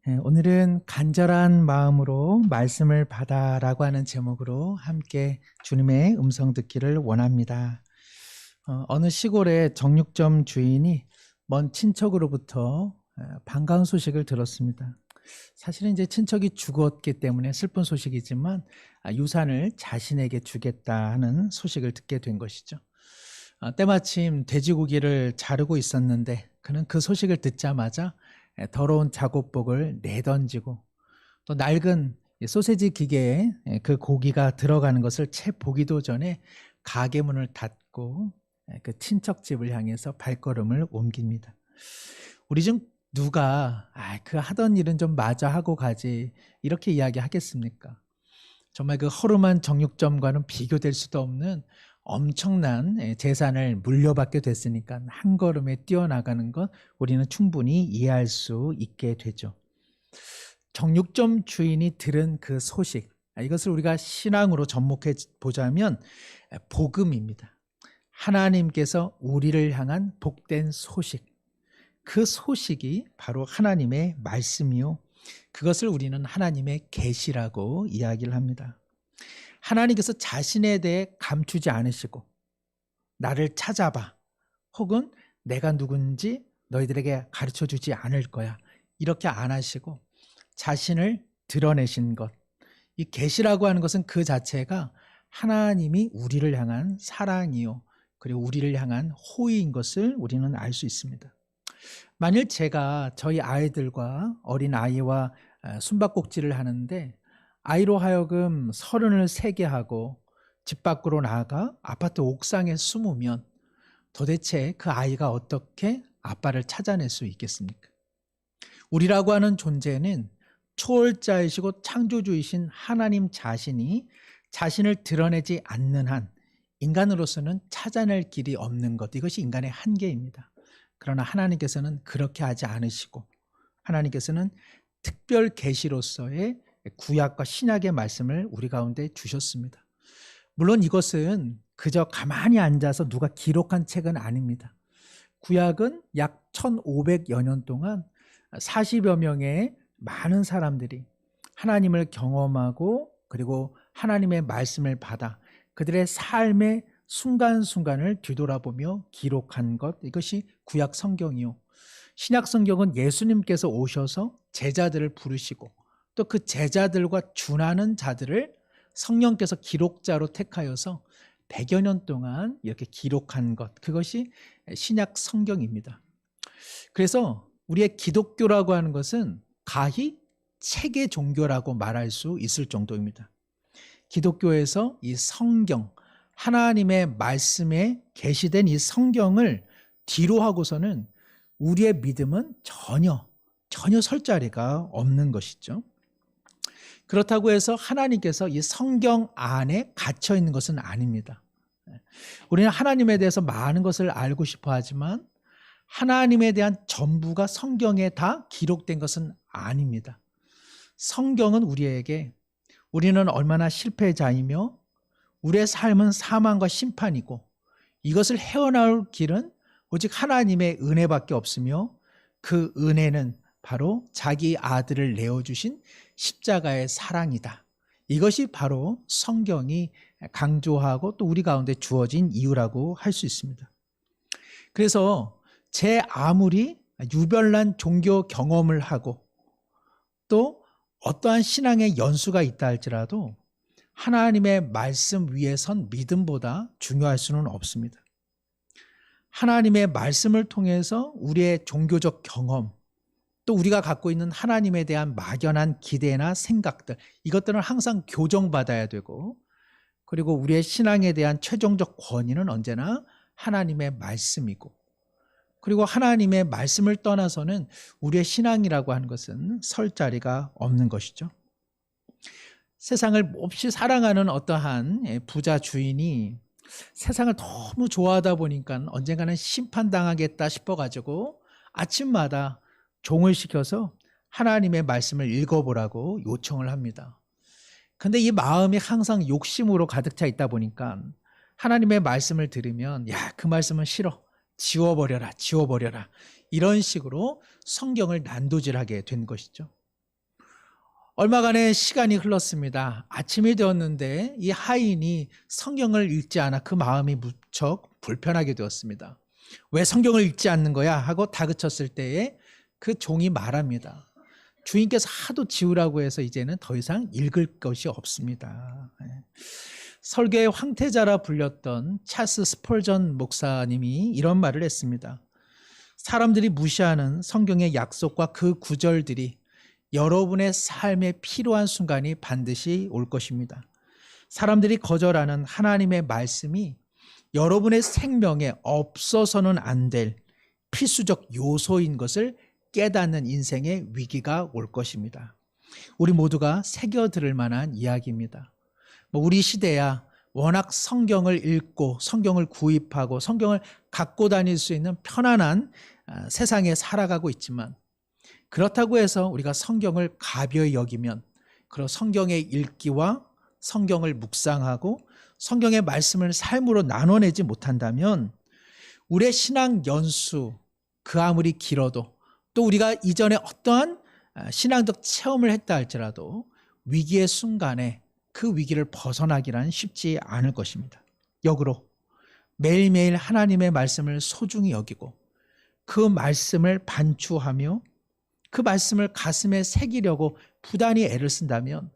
오늘은 간절한 마음으로 말씀을 받아라고 하는 제목으로 함께 주님의 음성 듣기를 원합니다. 어느 시골의 정육점 주인이 먼 친척으로부터 반가운 소식을 들었습니다. 사실은 이제 친척이 죽었기 때문에 슬픈 소식이지만 유산을 자신에게 주겠다 하는 소식을 듣게 된 것이죠. 때마침 돼지고기를 자르고 있었는데 그는 그 소식을 듣자마자 더러운 작업복을 내던지고 또 낡은 소세지 기계에 그 고기가 들어가는 것을 채 보기도 전에 가게 문을 닫고 그 친척집을 향해서 발걸음을 옮깁니다. 우리 중 누가 그 하던 일은 좀 마저 하고 가지 이렇게 이야기하겠습니까? 정말 그 허름한 정육점과는 비교될 수도 없는 엄청난 재산을 물려받게 됐으니까 한 걸음에 뛰어나가는 것 우리는 충분히 이해할 수 있게 되죠. 정육점 주인이 들은 그 소식, 이것을 우리가 신앙으로 접목해 보자면 복음입니다. 하나님께서 우리를 향한 복된 소식, 그 소식이 바로 하나님의 말씀이요, 그것을 우리는 하나님의 계시라고 이야기를 합니다. 하나님께서 자신에 대해 감추지 않으시고 나를 찾아봐, 혹은 내가 누군지 너희들에게 가르쳐주지 않을 거야, 이렇게 안 하시고 자신을 드러내신 것, 이 계시라고 하는 것은 그 자체가 하나님이 우리를 향한 사랑이요, 그리고 우리를 향한 호의인 것을 우리는 알 수 있습니다. 만일 제가 저희 아이들과 어린 아이와 숨바꼭질을 하는데 아이로 하여금 서른을 세게 하고 집 밖으로 나가 아파트 옥상에 숨으면 도대체 그 아이가 어떻게 아빠를 찾아낼 수 있겠습니까? 우리라고 하는 존재는 초월자이시고 창조주이신 하나님 자신이 자신을 드러내지 않는 한 인간으로서는 찾아낼 길이 없는 것, 이것이 인간의 한계입니다. 그러나 하나님께서는 그렇게 하지 않으시고 하나님께서는 특별 계시로서의 구약과 신약의 말씀을 우리 가운데 주셨습니다. 물론 이것은 그저 가만히 앉아서 누가 기록한 책은 아닙니다. 구약은 약 1500여 년 동안 40여 명의 많은 사람들이 하나님을 경험하고 그리고 하나님의 말씀을 받아 그들의 삶의 순간순간을 뒤돌아보며 기록한 것, 이것이 구약 성경이요. 신약 성경은 예수님께서 오셔서 제자들을 부르시고 또 그 제자들과 준하는 자들을 성령께서 기록자로 택하여서 100여 년 동안 이렇게 기록한 것, 그것이 신약 성경입니다. 그래서 우리의 기독교라고 하는 것은 가히 책의 종교라고 말할 수 있을 정도입니다. 기독교에서 이 성경, 하나님의 말씀에 게시된 이 성경을 뒤로 하고서는 우리의 믿음은 전혀 설 자리가 없는 것이죠. 그렇다고 해서 하나님께서 이 성경 안에 갇혀 있는 것은 아닙니다. 우리는 하나님에 대해서 많은 것을 알고 싶어 하지만 하나님에 대한 전부가 성경에 다 기록된 것은 아닙니다. 성경은 우리에게 우리는 얼마나 실패자이며 우리의 삶은 사망과 심판이고 이것을 헤어나올 길은 오직 하나님의 은혜밖에 없으며 그 은혜는 바로 자기 아들을 내어주신 십자가의 사랑이다. 이것이 바로 성경이 강조하고 또 우리 가운데 주어진 이유라고 할 수 있습니다. 그래서 제 아무리 유별난 종교 경험을 하고 또 어떠한 신앙의 연수가 있다 할지라도 하나님의 말씀 위에 선 믿음보다 중요할 수는 없습니다. 하나님의 말씀을 통해서 우리의 종교적 경험, 또 우리가 갖고 있는 하나님에 대한 막연한 기대나 생각들, 이것들은 항상 교정받아야 되고, 그리고 우리의 신앙에 대한 최종적 권위는 언제나 하나님의 말씀이고, 그리고 하나님의 말씀을 떠나서는 우리의 신앙이라고 하는 것은 설 자리가 없는 것이죠. 세상을 몹시 사랑하는 어떠한 부자 주인이 세상을 너무 좋아하다 보니까 언젠가는 심판당하겠다 싶어가지고 아침마다 종을 시켜서 하나님의 말씀을 읽어보라고 요청을 합니다. 근데 이 마음이 항상 욕심으로 가득 차 있다 보니까 하나님의 말씀을 들으면 그 말씀은 싫어, 지워버려라, 이런 식으로 성경을 난도질하게 된 것이죠. 얼마간의 시간이 흘렀습니다. 아침이 되었는데 이 하인이 성경을 읽지 않아 그 마음이 무척 불편하게 되었습니다. 왜 성경을 읽지 않는 거야? 하고 다그쳤을 때에 그 종이 말합니다. 주인께서 하도 지우라고 해서 이제는 더 이상 읽을 것이 없습니다. 설교의 황태자라 불렸던 찰스 스펄전 목사님이 이런 말을 했습니다. 사람들이 무시하는 성경의 약속과 그 구절들이 여러분의 삶에 필요한 순간이 반드시 올 것입니다. 사람들이 거절하는 하나님의 말씀이 여러분의 생명에 없어서는 안 될 필수적 요소인 것을 깨닫는 인생의 위기가 올 것입니다. 우리 모두가 새겨들을 만한 이야기입니다. 우리 시대야 워낙 성경을 읽고 성경을 구입하고 성경을 갖고 다닐 수 있는 편안한 세상에 살아가고 있지만, 그렇다고 해서 우리가 성경을 가벼이 여기면, 그런 성경의 읽기와 성경을 묵상하고 성경의 말씀을 삶으로 나눠내지 못한다면 우리의 신앙 연수 그 아무리 길어도, 또 우리가 이전에 어떠한 신앙적 체험을 했다 할지라도 위기의 순간에 그 위기를 벗어나기란 쉽지 않을 것입니다. 역으로 매일매일 하나님의 말씀을 소중히 여기고 그 말씀을 반추하며 그 말씀을 가슴에 새기려고 부단히 애를 쓴다면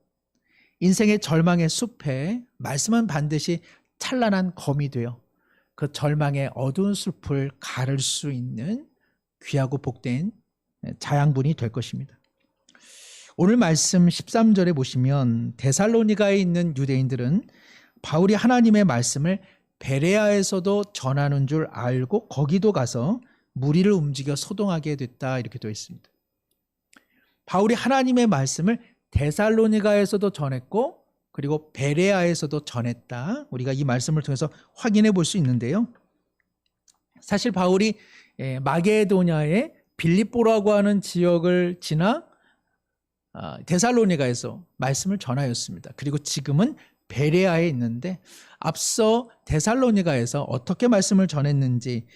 인생의 절망의 숲에 말씀은 반드시 찬란한 검이 되어 그 절망의 어두운 숲을 가를 수 있는 귀하고 복된 자양분이 될 것입니다. 오늘 말씀 13절에 보시면 데살로니가에 있는 유대인들은 바울이 하나님의 말씀을 베레아에서도 전하는 줄 알고 거기도 가서 무리를 움직여 소동하게 됐다, 이렇게 되어 있습니다. 바울이 하나님의 말씀을 데살로니가에서도 전했고 그리고 베레아에서도 전했다. 우리가 이 말씀을 통해서 확인해 볼 수 있는데요. 사실 바울이 마게도냐의 빌립보라고 하는 지역을 지나 데살로니가에서 말씀을 전하였습니다. 그리고 지금은 베레아에 있는데 앞서 데살로니가에서 어떻게 말씀을 전했는지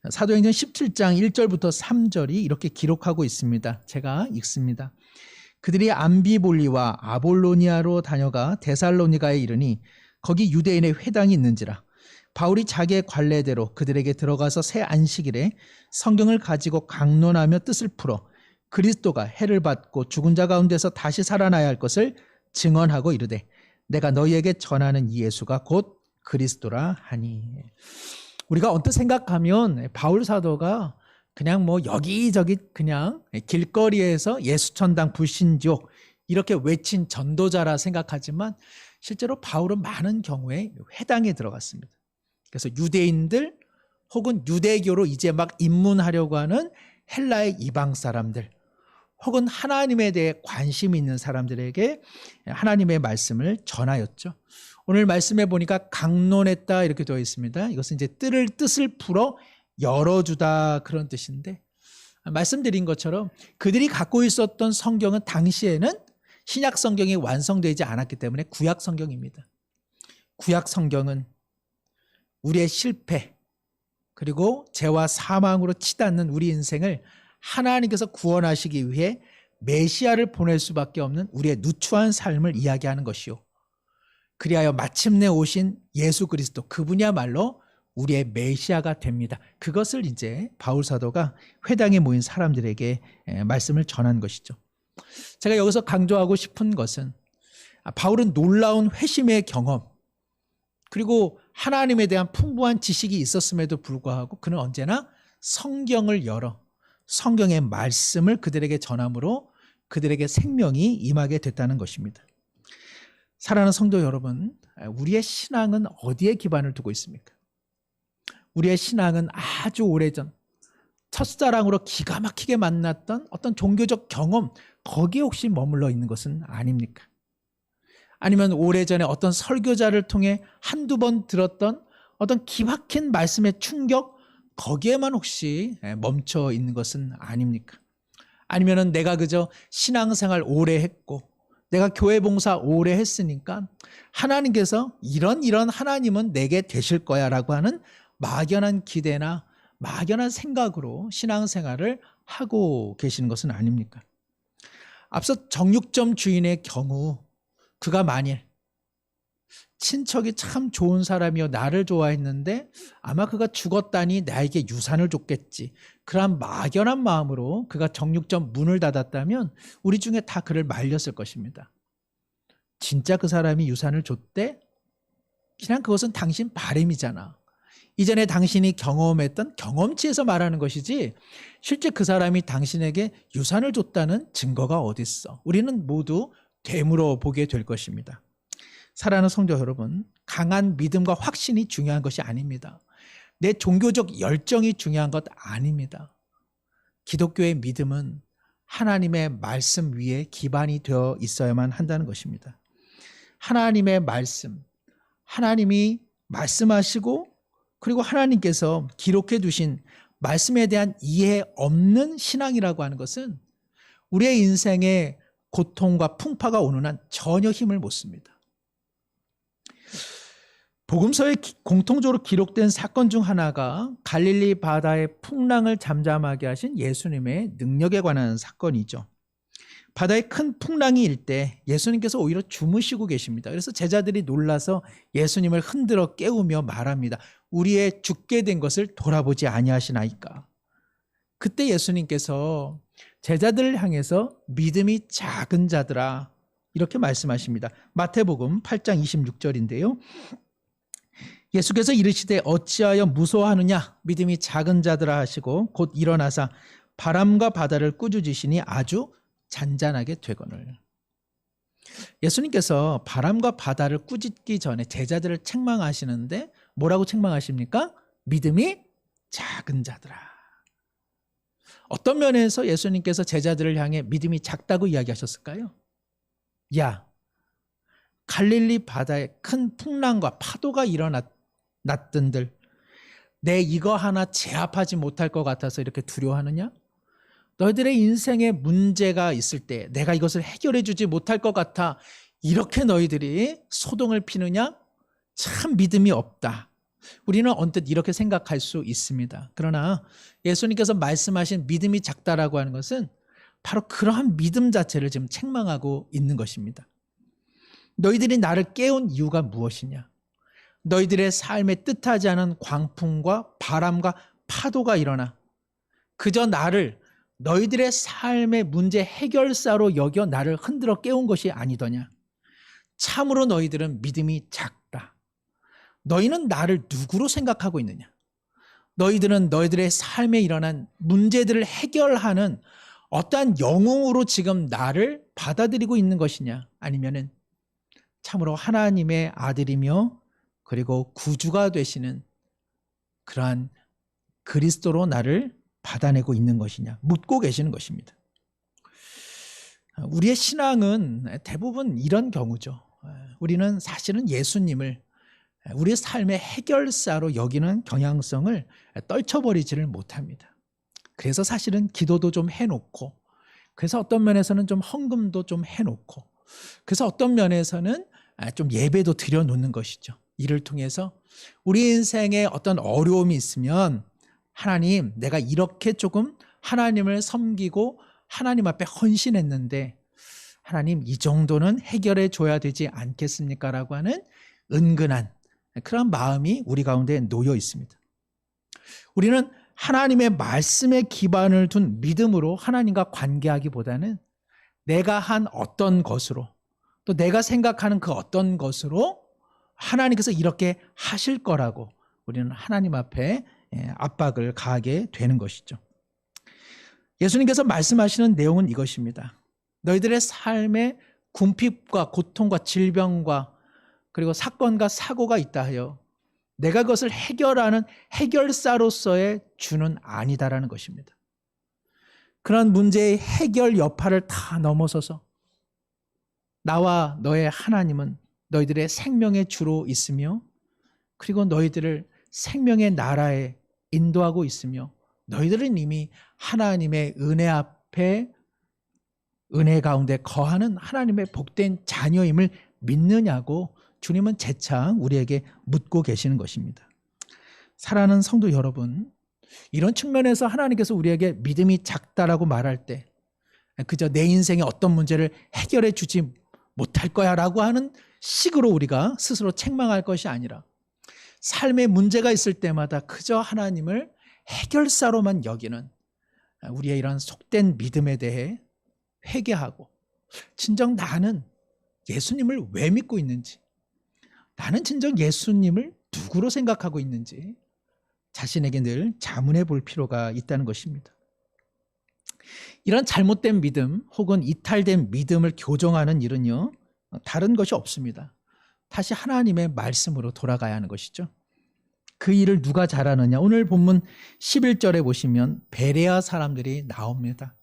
사도행전 17장 1절부터 3절이 이렇게 기록하고 있습니다. 제가 읽습니다. 그들이 암비볼리와 아볼로니아로 다녀가 데살로니가에 이르니 거기 유대인의 회당이 있는지라. 바울이 자기의 관례대로 그들에게 들어가서 새 안식일에 성경을 가지고 강론하며 뜻을 풀어 그리스도가 해를 받고 죽은 자 가운데서 다시 살아나야 할 것을 증언하고 이르되 내가 너희에게 전하는 이 예수가 곧 그리스도라 하니. 우리가 언뜻 생각하면 바울 사도가 그냥 여기저기 그냥 길거리에서 예수천당 불신족 이렇게 외친 전도자라 생각하지만 실제로 바울은 많은 경우에 회당에 들어갔습니다. 그래서 유대인들 혹은 유대교로 이제 막 입문하려고 하는 헬라의 이방 사람들 혹은 하나님에 대해 관심이 있는 사람들에게 하나님의 말씀을 전하였죠. 오늘 말씀해 보니까 강론했다 이렇게 되어 있습니다. 이것은 이제 뜻을 풀어 열어주다 그런 뜻인데, 말씀드린 것처럼 그들이 갖고 있었던 성경은 당시에는 신약 성경이 완성되지 않았기 때문에 구약 성경입니다. 구약 성경은 우리의 실패 그리고 죄와 사망으로 치닫는 우리 인생을 하나님께서 구원하시기 위해 메시아를 보낼 수밖에 없는 우리의 누추한 삶을 이야기하는 것이요, 그리하여 마침내 오신 예수 그리스도 그분이야말로 우리의 메시아가 됩니다. 그것을 이제 바울 사도가 회당에 모인 사람들에게 말씀을 전한 것이죠. 제가 여기서 강조하고 싶은 것은 바울은 놀라운 회심의 경험 그리고 하나님에 대한 풍부한 지식이 있었음에도 불구하고 그는 언제나 성경을 열어 성경의 말씀을 그들에게 전함으로 그들에게 생명이 임하게 됐다는 것입니다. 사랑하는 성도 여러분, 우리의 신앙은 어디에 기반을 두고 있습니까? 우리의 신앙은 아주 오래전 첫사랑으로 기가 막히게 만났던 어떤 종교적 경험, 거기에 혹시 머물러 있는 것은 아닙니까? 아니면 오래전에 어떤 설교자를 통해 한두 번 들었던 어떤 기막힌 말씀의 충격, 거기에만 혹시 멈춰 있는 것은 아닙니까? 아니면 내가 그저 신앙생활 오래 했고 내가 교회 봉사 오래 했으니까 하나님께서 이런 하나님은 내게 되실 거야 라고 하는 막연한 기대나 막연한 생각으로 신앙생활을 하고 계시는 것은 아닙니까? 앞서 정육점 주인의 경우 그가 만일 친척이 참 좋은 사람이요 나를 좋아했는데 아마 그가 죽었다니 나에게 유산을 줬겠지. 그러한 막연한 마음으로 그가 정육점 문을 닫았다면 우리 중에 다 그를 말렸을 것입니다. 진짜 그 사람이 유산을 줬대? 그냥 그것은 당신 바램이잖아. 이전에 당신이 경험했던 경험치에서 말하는 것이지 실제 그 사람이 당신에게 유산을 줬다는 증거가 어딨어. 우리는 모두 되물어 보게 될 것입니다. 사랑하는 성도 여러분, 강한 믿음과 확신이 중요한 것이 아닙니다. 내 종교적 열정이 중요한 것 아닙니다. 기독교의 믿음은 하나님의 말씀 위에 기반이 되어 있어야만 한다는 것입니다. 하나님의 말씀, 하나님이 말씀하시고 그리고 하나님께서 기록해 두신 말씀에 대한 이해 없는 신앙이라고 하는 것은 우리의 인생에 고통과 풍파가 오는 한 전혀 힘을 못 씁니다. 복음서에 공통적으로 기록된 사건 중 하나가 갈릴리 바다의 풍랑을 잠잠하게 하신 예수님의 능력에 관한 사건이죠. 바다에 큰 풍랑이 일 때 예수님께서 오히려 주무시고 계십니다. 그래서 제자들이 놀라서 예수님을 흔들어 깨우며 말합니다. 우리의 죽게 된 것을 돌아보지 아니하시나이까. 그때 예수님께서 제자들을 향해서 믿음이 작은 자들아 이렇게 말씀하십니다. 마태복음 8장 26절인데요. 예수께서 이르시되 어찌하여 무서워하느냐 믿음이 작은 자들아 하시고 곧 일어나사 바람과 바다를 꾸짖으시니 아주 잔잔하게 되거늘. 예수님께서 바람과 바다를 꾸짖기 전에 제자들을 책망하시는데 뭐라고 책망하십니까? 믿음이 작은 자들아. 어떤 면에서 예수님께서 제자들을 향해 믿음이 작다고 이야기하셨을까요? 야, 갈릴리 바다에 큰 풍랑과 파도가 일어났던들 내 이거 하나 제압하지 못할 것 같아서 이렇게 두려워하느냐? 너희들의 인생에 문제가 있을 때 내가 이것을 해결해 주지 못할 것 같아 이렇게 너희들이 소동을 피느냐? 참 믿음이 없다. 우리는 언뜻 이렇게 생각할 수 있습니다. 그러나 예수님께서 말씀하신 믿음이 작다라고 하는 것은 바로 그러한 믿음 자체를 지금 책망하고 있는 것입니다. 너희들이 나를 깨운 이유가 무엇이냐? 너희들의 삶에 뜻하지 않은 광풍과 바람과 파도가 일어나 그저 나를 너희들의 삶의 문제 해결사로 여겨 나를 흔들어 깨운 것이 아니더냐? 참으로 너희들은 믿음이 작다. 너희는 나를 누구로 생각하고 있느냐? 너희들은 너희들의 삶에 일어난 문제들을 해결하는 어떠한 영웅으로 지금 나를 받아들이고 있는 것이냐? 아니면은 참으로 하나님의 아들이며 그리고 구주가 되시는 그러한 그리스도로 나를 받아내고 있는 것이냐 묻고 계시는 것입니다. 우리의 신앙은 대부분 이런 경우죠. 우리는 사실은 예수님을 우리의 삶의 해결사로 여기는 경향성을 떨쳐버리지를 못합니다. 그래서 사실은 기도도 좀 해놓고 그래서 어떤 면에서는 좀 헌금도 좀 해놓고 그래서 어떤 면에서는 좀 예배도 드려놓는 것이죠. 이를 통해서 우리 인생에 어떤 어려움이 있으면 하나님, 내가 이렇게 조금 하나님을 섬기고 하나님 앞에 헌신했는데 하나님 이 정도는 해결해 줘야 되지 않겠습니까? 라고 하는 은근한 그런 마음이 우리 가운데 놓여 있습니다. 우리는 하나님의 말씀에 기반을 둔 믿음으로 하나님과 관계하기보다는 내가 한 어떤 것으로 또 내가 생각하는 그 어떤 것으로 하나님께서 이렇게 하실 거라고 우리는 하나님 앞에 압박을 가하게 되는 것이죠. 예수님께서 말씀하시는 내용은 이것입니다. 너희들의 삶에 궁핍과 고통과 질병과 그리고 사건과 사고가 있다 하여 내가 그것을 해결하는 해결사로서의 주는 아니다라는 것입니다. 그런 문제의 해결 여파를 다 넘어서서 나와 너의 하나님은 너희들의 생명의 주로 있으며 그리고 너희들을 생명의 나라에 인도하고 있으며 너희들은 이미 하나님의 은혜 앞에 은혜 가운데 거하는 하나님의 복된 자녀임을 믿느냐고 주님은 재차 우리에게 묻고 계시는 것입니다. 사랑하는 성도 여러분, 이런 측면에서 하나님께서 우리에게 믿음이 작다라고 말할 때 그저 내 인생의 어떤 문제를 해결해 주지 못할 거야 라고 하는 식으로 우리가 스스로 책망할 것이 아니라 삶에 문제가 있을 때마다 그저 하나님을 해결사로만 여기는 우리의 이런 속된 믿음에 대해 회개하고 진정 나는 예수님을 왜 믿고 있는지, 나는 진정 예수님을 누구로 생각하고 있는지 자신에게 늘 자문해 볼 필요가 있다는 것입니다. 이런 잘못된 믿음 혹은 이탈된 믿음을 교정하는 일은요, 다른 것이 없습니다. 다시 하나님의 말씀으로 돌아가야 하는 것이죠. 그 일을 누가 잘하느냐? 오늘 본문 11절에 보시면 베레아 사람들이 나옵니다.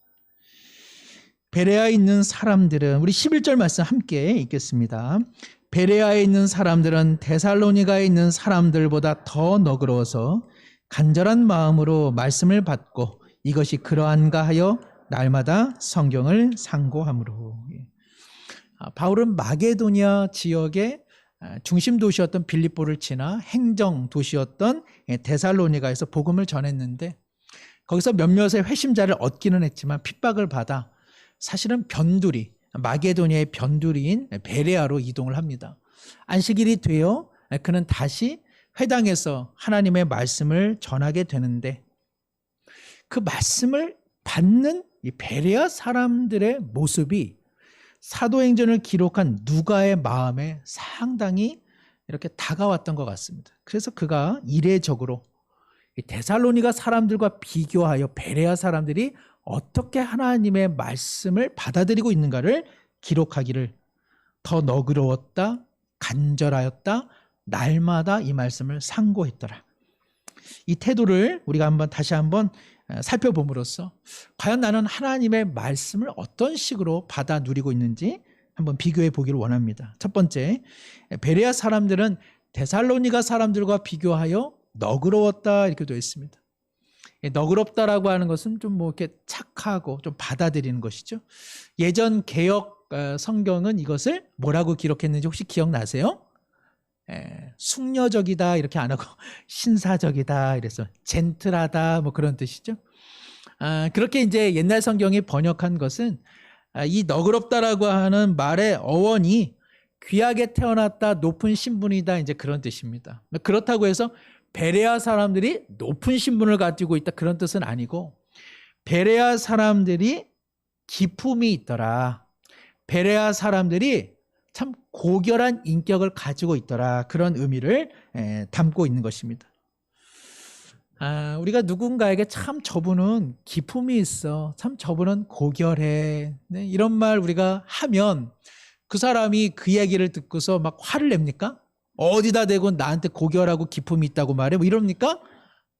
베레아에 있는 사람들은, 우리 11절 말씀 함께 읽겠습니다. 베레아에 있는 사람들은 데살로니가에 있는 사람들보다 더 너그러워서 간절한 마음으로 말씀을 받고 이것이 그러한가 하여 날마다 성경을 상고함으로. 바울은 마게도니아 지역의 중심 도시였던 빌립보를 지나 행정 도시였던 데살로니가에서 복음을 전했는데 거기서 몇몇의 회심자를 얻기는 했지만 핍박을 받아 사실은 변두리, 마게도니아의 변두리인 베레아로 이동을 합니다. 안식일이 되어 그는 다시 회당에서 하나님의 말씀을 전하게 되는데 그 말씀을 받는 이 베레아 사람들의 모습이 사도행전을 기록한 누가의 마음에 상당히 이렇게 다가왔던 것 같습니다. 그래서 그가 이례적으로 데살로니가 사람들과 비교하여 베레아 사람들이 어떻게 하나님의 말씀을 받아들이고 있는가를 기록하기를 더 너그러웠다, 간절하였다, 날마다 이 말씀을 상고했더라. 이 태도를 우리가 다시 한번 살펴봄으로써 과연 나는 하나님의 말씀을 어떤 식으로 받아 누리고 있는지 한번 비교해 보기를 원합니다. 첫 번째, 베레아 사람들은 데살로니가 사람들과 비교하여 너그러웠다 이렇게 되어 있습니다. 너그럽다라고 하는 것은 좀 이렇게 착하고 좀 받아들이는 것이죠. 예전 개역 성경은 이것을 뭐라고 기록했는지 혹시 기억나세요? 숙녀적이다 이렇게 안 하고 신사적이다 이래서 젠틀하다 그런 뜻이죠. 그렇게 이제 옛날 성경이 번역한 것은 이 너그럽다라고 하는 말의 어원이 귀하게 태어났다, 높은 신분이다 이제 그런 뜻입니다. 그렇다고 해서 베레아 사람들이 높은 신분을 가지고 있다 그런 뜻은 아니고 베레아 사람들이 기품이 있더라. 베레아 사람들이 참 고결한 인격을 가지고 있더라. 그런 의미를 담고 있는 것입니다. 우리가 누군가에게 참 저분은 기품이 있어. 참 저분은 고결해. 네, 이런 말 우리가 하면 그 사람이 그 얘기를 듣고서 막 화를 냅니까? 어디다 대고 나한테 고결하고 기품이 있다고 말해? 이럽니까?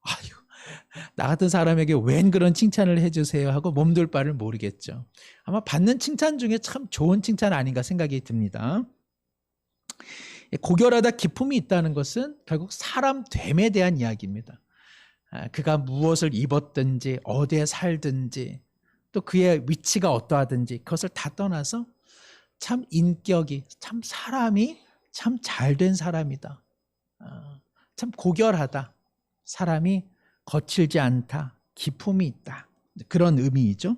아유, 나 같은 사람에게 웬 그런 칭찬을 해주세요 하고 몸둘 바를 모르겠죠. 아마 받는 칭찬 중에 참 좋은 칭찬 아닌가 생각이 듭니다. 고결하다, 기품이 있다는 것은 결국 사람 됨에 대한 이야기입니다. 그가 무엇을 입었든지 어디에 살든지 또 그의 위치가 어떠하든지 그것을 다 떠나서 참 인격이, 참 사람이 참 잘된 사람이다. 참 고결하다. 사람이 거칠지 않다. 기품이 있다. 그런 의미이죠.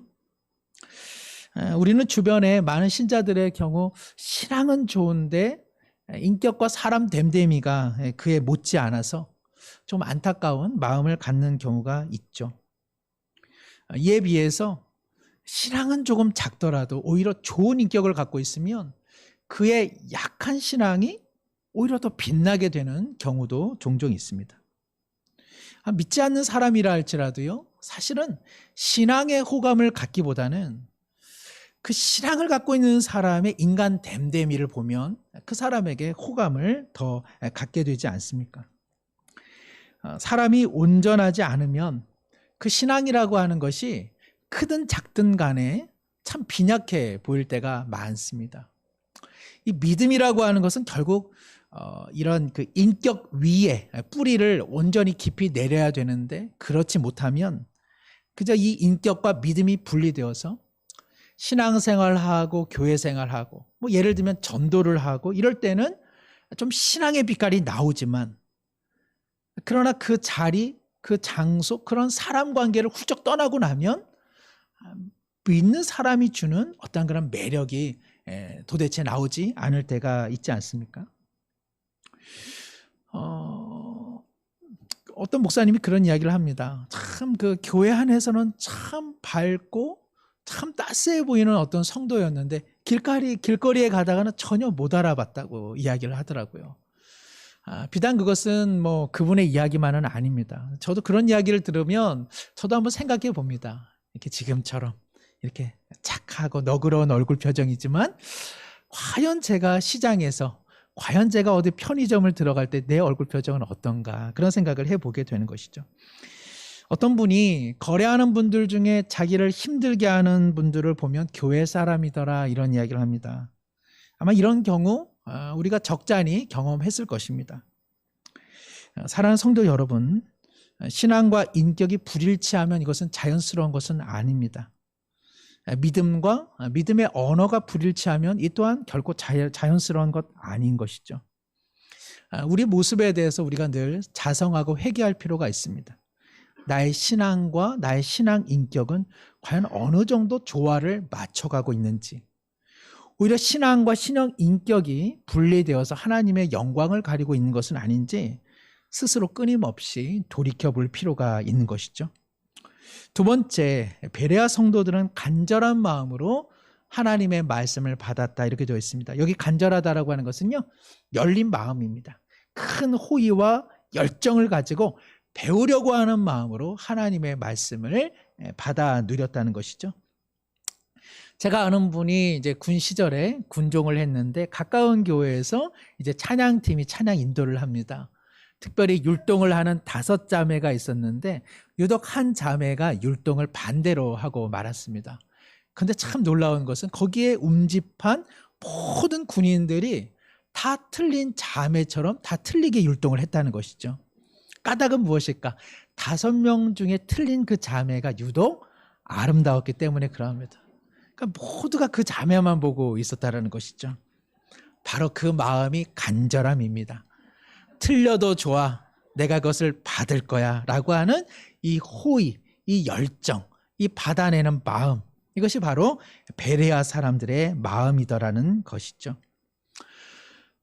우리는 주변에 많은 신자들의 경우 신앙은 좋은데 인격과 사람 됨됨이가 그에 못지 않아서 좀 안타까운 마음을 갖는 경우가 있죠. 이에 비해서 신앙은 조금 작더라도 오히려 좋은 인격을 갖고 있으면 그의 약한 신앙이 오히려 더 빛나게 되는 경우도 종종 있습니다. 믿지 않는 사람이라 할지라도요, 사실은 신앙의 호감을 갖기보다는 그 신앙을 갖고 있는 사람의 인간 됨됨이를 보면 그 사람에게 호감을 더 갖게 되지 않습니까? 사람이 온전하지 않으면 그 신앙이라고 하는 것이 크든 작든 간에 참 빈약해 보일 때가 많습니다. 이 믿음이라고 하는 것은 결국 이런 그 인격 위에 뿌리를 온전히 깊이 내려야 되는데 그렇지 못하면 그저 이 인격과 믿음이 분리되어서 신앙생활하고 교회생활하고 예를 들면 전도를 하고 이럴 때는 좀 신앙의 빛깔이 나오지만 그러나 그 자리, 그 장소, 그런 사람 관계를 훌쩍 떠나고 나면 믿는 사람이 주는 어떤 그런 매력이 도대체 나오지 않을 때가 있지 않습니까? 어떤 목사님이 그런 이야기를 합니다. 참 그 교회 안에서는 참 밝고 참 따스해 보이는 어떤 성도였는데 길거리에 가다가는 전혀 못 알아봤다고 이야기를 하더라고요. 비단 그것은 뭐 그분의 이야기만은 아닙니다. 저도 그런 이야기를 들으면 저도 한번 생각해 봅니다. 이렇게 지금처럼 이렇게 착하고 너그러운 얼굴 표정이지만 과연 제가 시장에서 과연 제가 어디 편의점을 들어갈 때 내 얼굴 표정은 어떤가 그런 생각을 해보게 되는 것이죠. 어떤 분이 거래하는 분들 중에 자기를 힘들게 하는 분들을 보면 교회 사람이더라 이런 이야기를 합니다. 아마 이런 경우 우리가 적잖이 경험했을 것입니다. 사랑하는 성도 여러분, 신앙과 인격이 불일치하면 이것은 자연스러운 것은 아닙니다. 믿음의 언어가 불일치하면 이 또한 결코 자연스러운 것 아닌 것이죠. 우리 모습에 대해서 우리가 늘 자성하고 회개할 필요가 있습니다. 나의 신앙과 나의 신앙 인격은 과연 어느 정도 조화를 맞춰가고 있는지, 오히려 신앙과 신앙 인격이 분리되어서 하나님의 영광을 가리고 있는 것은 아닌지 스스로 끊임없이 돌이켜볼 필요가 있는 것이죠. 두 번째, 베레아 성도들은 간절한 마음으로 하나님의 말씀을 받았다 이렇게 되어 있습니다. 여기 간절하다라고 하는 것은요, 열린 마음입니다. 큰 호의와 열정을 가지고 배우려고 하는 마음으로 하나님의 말씀을 받아 누렸다는 것이죠. 제가 아는 분이 이제 군 시절에 군종을 했는데 가까운 교회에서 이제 찬양팀이 찬양 인도를 합니다. 특별히 율동을 하는 5자매가 있었는데 유독 한 자매가 율동을 반대로 하고 말았습니다. 그런데 참 놀라운 것은 거기에 움집한 모든 군인들이 다 틀린 자매처럼 다 틀리게 율동을 했다는 것이죠. 까닭은 무엇일까? 5명 중에 틀린 그 자매가 유독 아름다웠기 때문에 그러합니다. 그러니까 모두가 그 자매만 보고 있었다는 것이죠. 바로 그 마음이 간절함입니다. 틀려도 좋아, 내가 그것을 받을 거야 라고 하는 이 호의, 이 열정, 이 받아내는 마음, 이것이 바로 베레아 사람들의 마음이더라는 것이죠.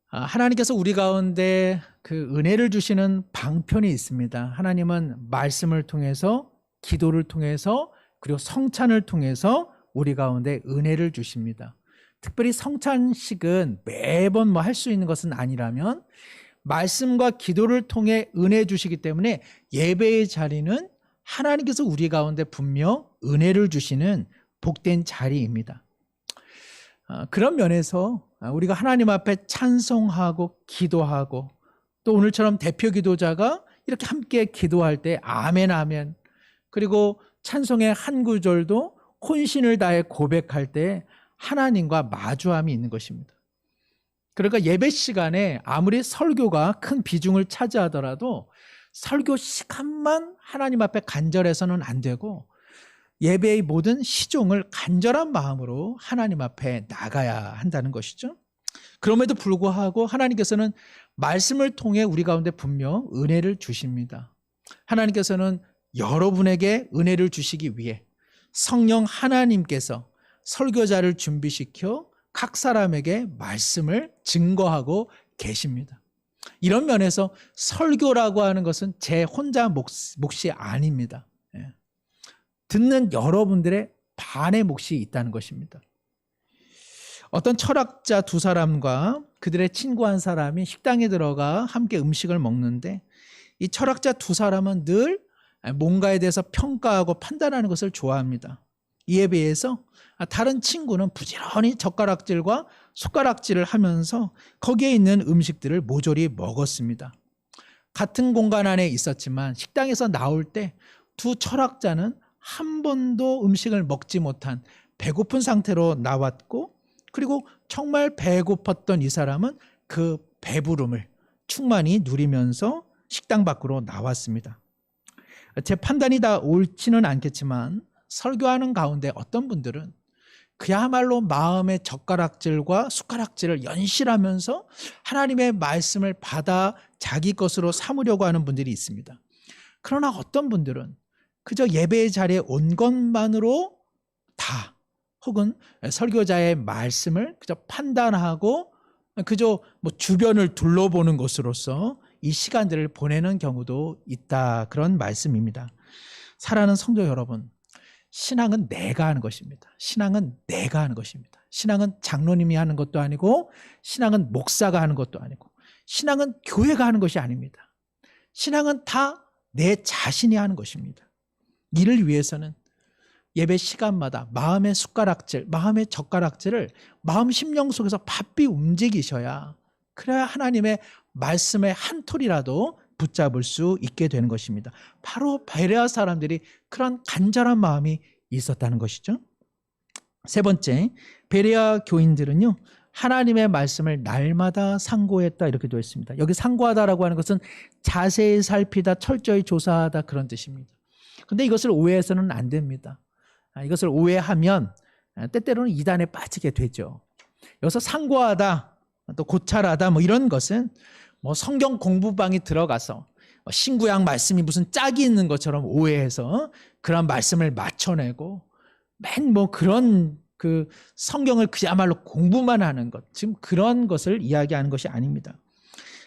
하나님께서 우리 가운데 그 은혜를 주시는 방편이 있습니다. 하나님은 말씀을 통해서, 기도를 통해서, 그리고 성찬을 통해서 우리 가운데 은혜를 주십니다. 특별히 성찬식은 매번 뭐 할 수 있는 것은 아니라면 말씀과 기도를 통해 은혜 주시기 때문에 예배의 자리는 하나님께서 우리 가운데 분명 은혜를 주시는 복된 자리입니다. 그런 면에서 우리가 하나님 앞에 찬송하고 기도하고 또 오늘처럼 대표 기도자가 이렇게 함께 기도할 때 아멘 아멘, 그리고 찬송의 한 구절도 혼신을 다해 고백할 때 하나님과 마주함이 있는 것입니다. 그러니까 예배 시간에 아무리 설교가 큰 비중을 차지하더라도 설교 시간만 하나님 앞에 간절해서는 안 되고 예배의 모든 시종을 간절한 마음으로 하나님 앞에 나가야 한다는 것이죠. 그럼에도 불구하고 하나님께서는 말씀을 통해 우리 가운데 분명 은혜를 주십니다. 하나님께서는 여러분에게 은혜를 주시기 위해 성령 하나님께서 설교자를 준비시켜 각 사람에게 말씀을 증거하고 계십니다. 이런 면에서 설교라고 하는 것은 제 혼자 몫이 아닙니다. 듣는 여러분들의 반의 몫이 있다는 것입니다. 어떤 철학자 2사람과 그들의 친구 한 사람이 식당에 들어가 함께 음식을 먹는데 이 철학자 2사람은 늘 뭔가에 대해서 평가하고 판단하는 것을 좋아합니다. 이에 비해서 다른 친구는 부지런히 젓가락질과 숟가락질을 하면서 거기에 있는 음식들을 모조리 먹었습니다. 같은 공간 안에 있었지만 식당에서 나올 때 두 철학자는 한 번도 음식을 먹지 못한 배고픈 상태로 나왔고, 그리고 정말 배고팠던 이 사람은 그 배부름을 충만히 누리면서 식당 밖으로 나왔습니다. 제 판단이 다 옳지는 않겠지만 설교하는 가운데 어떤 분들은 그야말로 마음의 젓가락질과 숟가락질을 연실하면서 하나님의 말씀을 받아 자기 것으로 삼으려고 하는 분들이 있습니다. 그러나 어떤 분들은 그저 예배의 자리에 온 것만으로 다 혹은 설교자의 말씀을 그저 판단하고 그저 뭐 주변을 둘러보는 것으로서 이 시간들을 보내는 경우도 있다. 그런 말씀입니다. 사랑하는 성도 여러분, 신앙은 내가 하는 것입니다. 신앙은 내가 하는 것입니다. 신앙은 장로님이 하는 것도 아니고, 신앙은 목사가 하는 것도 아니고, 신앙은 교회가 하는 것이 아닙니다. 신앙은 다 내 자신이 하는 것입니다. 이를 위해서는 예배 시간마다 마음의 숟가락질, 마음의 젓가락질을 마음 심령 속에서 바삐 움직이셔야, 그래야 하나님의 말씀의 한 톨이라도 붙잡을 수 있게 되는 것입니다. 바로 베레아 사람들이 그런 간절한 마음이 있었다는 것이죠. 세 번째, 베레아 교인들은요, 하나님의 말씀을 날마다 상고했다, 이렇게 되어 있습니다. 여기 상고하다라고 하는 것은 자세히 살피다, 철저히 조사하다, 그런 뜻입니다. 근데 이것을 오해해서는 안 됩니다. 이것을 오해하면 때때로는 이단에 빠지게 되죠. 여기서 상고하다, 또 고찰하다, 뭐 이런 것은 뭐 성경 공부방에 들어가서 신구약 말씀이 무슨 짝이 있는 것처럼 오해해서 그런 말씀을 맞춰내고 맨 뭐 그런 그 성경을 그야말로 공부만 하는 것, 지금 그런 것을 이야기하는 것이 아닙니다.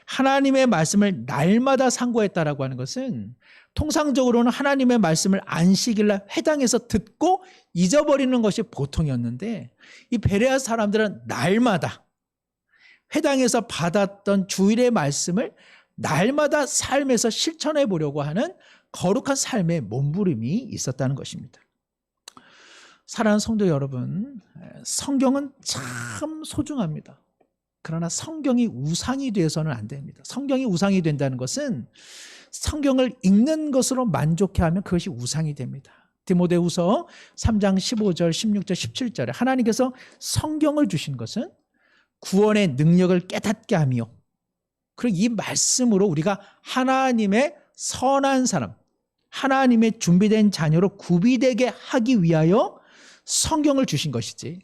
하나님의 말씀을 날마다 상고했다라고 하는 것은 통상적으로는 하나님의 말씀을 안식일날 회당에서 듣고 잊어버리는 것이 보통이었는데, 이 베레아 사람들은 날마다 회당에서 받았던 주일의 말씀을 날마다 삶에서 실천해 보려고 하는 거룩한 삶의 몸부림이 있었다는 것입니다. 사랑하는 성도 여러분, 성경은 참 소중합니다. 그러나 성경이 우상이 되어서는 안 됩니다. 성경이 우상이 된다는 것은 성경을 읽는 것으로 만족해하면 그것이 우상이 됩니다. 디모데후서 3장 15절, 16절, 17절에 하나님께서 성경을 주신 것은 구원의 능력을 깨닫게 하며, 그리고 이 말씀으로 우리가 하나님의 선한 사람, 하나님의 준비된 자녀로 구비되게 하기 위하여 성경을 주신 것이지,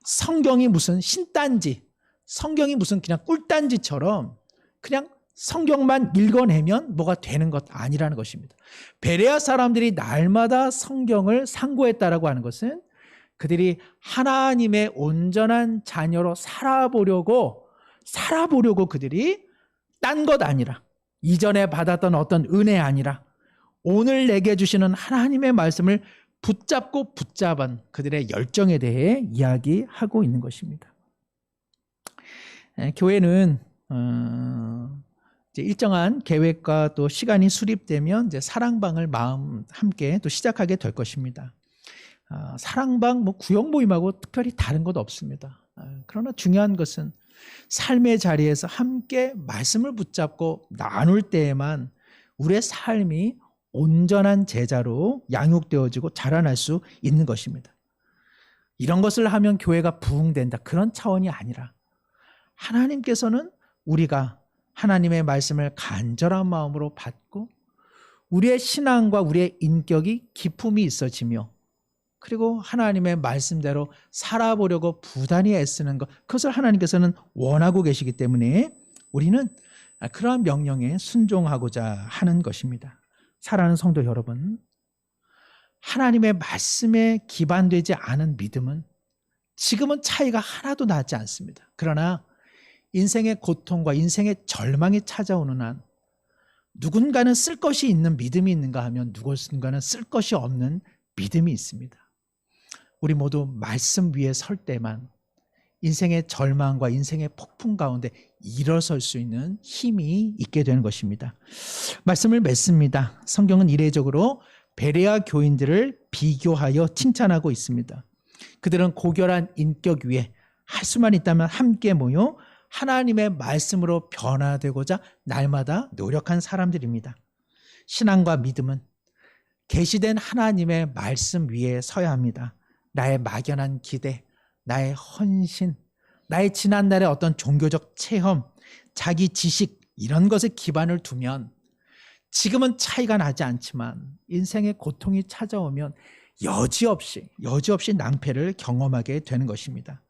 성경이 무슨 신단지, 성경이 무슨 그냥 꿀단지처럼 그냥 성경만 읽어내면 뭐가 되는 것 아니라는 것입니다. 베레아 사람들이 날마다 성경을 상고했다라고 하는 것은 그들이 하나님의 온전한 자녀로 살아보려고 그들이 딴 것 아니라, 이전에 받았던 어떤 은혜 아니라 오늘 내게 주시는 하나님의 말씀을 붙잡은 그들의 열정에 대해 이야기하고 있는 것입니다. 교회는 이제 일정한 계획과 또 시간이 수립되면 이제 사랑방을 마음 함께 또 시작하게 될 것입니다. 사랑방 뭐 구역 모임하고 특별히 다른 것 없습니다. 그러나 중요한 것은 삶의 자리에서 함께 말씀을 붙잡고 나눌 때에만 우리의 삶이 온전한 제자로 양육되어지고 자라날 수 있는 것입니다. 이런 것을 하면 교회가 부흥된다, 그런 차원이 아니라 하나님께서는 우리가 하나님의 말씀을 간절한 마음으로 받고 우리의 신앙과 우리의 인격이 기품이 있어지며, 그리고 하나님의 말씀대로 살아보려고 부단히 애쓰는 것, 그것을 하나님께서는 원하고 계시기 때문에 우리는 그러한 명령에 순종하고자 하는 것입니다. 사랑하는 성도 여러분, 하나님의 말씀에 기반되지 않은 믿음은 지금은 차이가 하나도 나지 않습니다. 그러나 인생의 고통과 인생의 절망이 찾아오는 한 누군가는 쓸 것이 있는 믿음이 있는가 하면 누군가는 쓸 것이 없는 믿음이 있습니다. 우리 모두 말씀 위에 설 때만 인생의 절망과 인생의 폭풍 가운데 일어설 수 있는 힘이 있게 되는 것입니다. 말씀을 맺습니다. 성경은 이례적으로 베레아 교인들을 비교하여 칭찬하고 있습니다. 그들은 고결한 인격 위에 할 수만 있다면 함께 모여 하나님의 말씀으로 변화되고자 날마다 노력한 사람들입니다. 신앙과 믿음은 계시된 하나님의 말씀 위에 서야 합니다. 나의 막연한 기대, 나의 헌신, 나의 지난날의 어떤 종교적 체험, 자기 지식, 이런 것에 기반을 두면 지금은 차이가 나지 않지만 인생의 고통이 찾아오면 여지없이 낭패를 경험하게 되는 것입니다.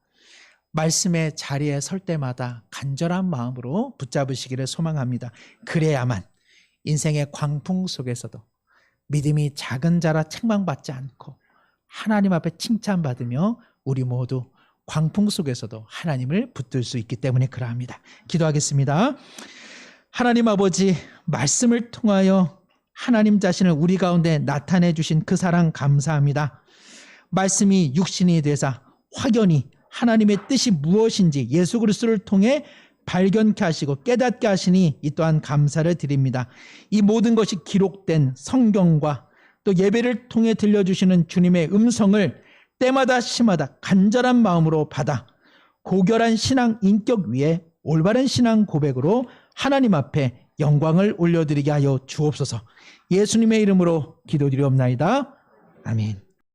말씀의 자리에 설 때마다 간절한 마음으로 붙잡으시기를 소망합니다. 그래야만 인생의 광풍 속에서도 믿음이 작은 자라 책망받지 않고 하나님 앞에 칭찬받으며 우리 모두 광풍 속에서도 하나님을 붙들 수 있기 때문에 그러합니다. 기도하겠습니다. 하나님 아버지, 말씀을 통하여 하나님 자신을 우리 가운데 나타내 주신 그 사랑 감사합니다. 말씀이 육신이 되사 확연히 하나님의 뜻이 무엇인지 예수 그리스도를 통해 발견케 하시고 깨닫게 하시니 이 또한 감사를 드립니다. 이 모든 것이 기록된 성경과 또 예배를 통해 들려주시는 주님의 음성을 때마다 시마다 간절한 마음으로 받아 고결한 신앙 인격 위에 올바른 신앙 고백으로 하나님 앞에 영광을 올려드리게 하여 주옵소서. 예수님의 이름으로 기도드리옵나이다. 아멘.